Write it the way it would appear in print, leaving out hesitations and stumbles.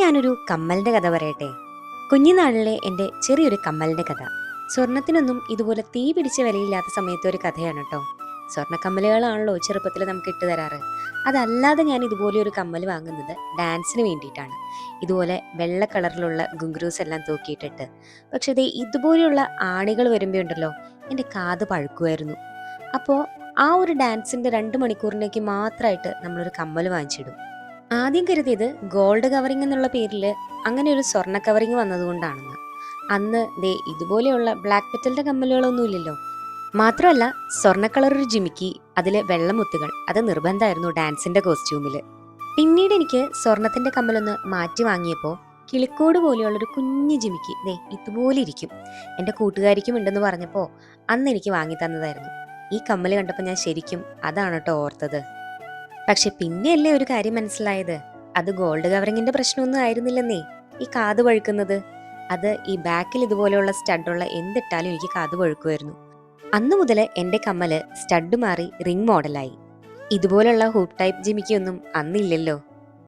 ഞാനൊരു കമ്മലിന്റെ കഥ പറയട്ടെ. കുഞ്ഞുനാളിലെ എൻ്റെ ചെറിയൊരു കമ്മലിന്റെ കഥ. സ്വർണത്തിനൊന്നും ഇതുപോലെ തീ പിടിച്ച വിലയില്ലാത്ത സമയത്തെ ഒരു കഥയാണ് കേട്ടോ. സ്വർണ്ണക്കമ്മലുകളാണല്ലോ ചെറുപ്പത്തിൽ നമുക്ക് ഇട്ട് തരാറ്. അതല്ലാതെ ഞാൻ ഇതുപോലെ ഒരു കമ്മൽ വാങ്ങുന്നത് ഡാൻസിന് വേണ്ടിയിട്ടാണ്. ഇതുപോലെ വെള്ള കളറിലുള്ള ഗുങ്ക്രൂസ് എല്ലാം തൂക്കിയിട്ടിട്ട്. പക്ഷെ ഇത് ഇതുപോലെയുള്ള ആണികൾ വരുമ്പോൾ ഉണ്ടല്ലോ, എൻ്റെ കാത് പഴുക്കുമായിരുന്നു. അപ്പോൾ ആ ഒരു ഡാൻസിൻ്റെ 2 മണിക്കൂറിലേക്ക് മാത്രമായിട്ട് നമ്മളൊരു കമ്മൽ വാങ്ങിച്ചിടും. ആദ്യം കരുതിയത് ഗോൾഡ് കവറിംഗ് എന്നുള്ള പേരിൽ അങ്ങനെ ഒരു സ്വർണ്ണ കവറിംഗ് വന്നതുകൊണ്ടാണെന്ന്. അന്ന് ദേ ഇതുപോലെയുള്ള ബ്ലാക്ക് പെറ്റലിന്റെ കമ്മലുകളൊന്നും ഇല്ലല്ലോ. മാത്രമല്ല, സ്വർണ്ണ കളർ ഒരു ജിമിക്കി, അതിലെ വെള്ളമുത്തുകൾ, അത് നിർബന്ധമായിരുന്നു ഡാൻസിന്റെ കോസ്റ്റ്യൂമിൽ. പിന്നീട് എനിക്ക് സ്വർണത്തിന്റെ കമ്മലൊന്ന് മാറ്റി വാങ്ങിയപ്പോൾ കിളിക്കോട് പോലെയുള്ളൊരു കുഞ്ഞു ജിമിക്കി ദേ ഇതുപോലെ ഇരിക്കും. എൻ്റെ കൂട്ടുകാരിക്കും ഉണ്ടെന്ന് പറഞ്ഞപ്പോൾ അന്ന് എനിക്ക് വാങ്ങി തന്നതായിരുന്നു. ഈ കമ്മൽ കണ്ടപ്പോൾ ഞാൻ ശരിക്കും അതാണ് കേട്ടോ ഓർത്തത്. പക്ഷെ പിന്നെയല്ലേ ഒരു കാര്യം മനസ്സിലായത്, അത് ഗോൾഡ് കവറിങ്ങിന്റെ പ്രശ്നമൊന്നും ആയിരുന്നില്ലെന്നേ ഈ കാത് പഴുക്കുന്നത്. അത് ഈ ബാക്കിൽ ഇതുപോലെയുള്ള സ്റ്റഡുള്ള എന്തിട്ടാലും എനിക്ക് കാത് പഴുക്കുമായിരുന്നു. അന്നു മുതൽ എൻ്റെ കമ്മല് സ്റ്റഡ് മാറി റിംഗ് മോഡലായി. ഇതുപോലുള്ള ഹൂപ്പ് ടൈപ്പ് ജിമിക്കൊന്നും അന്നില്ലല്ലോ.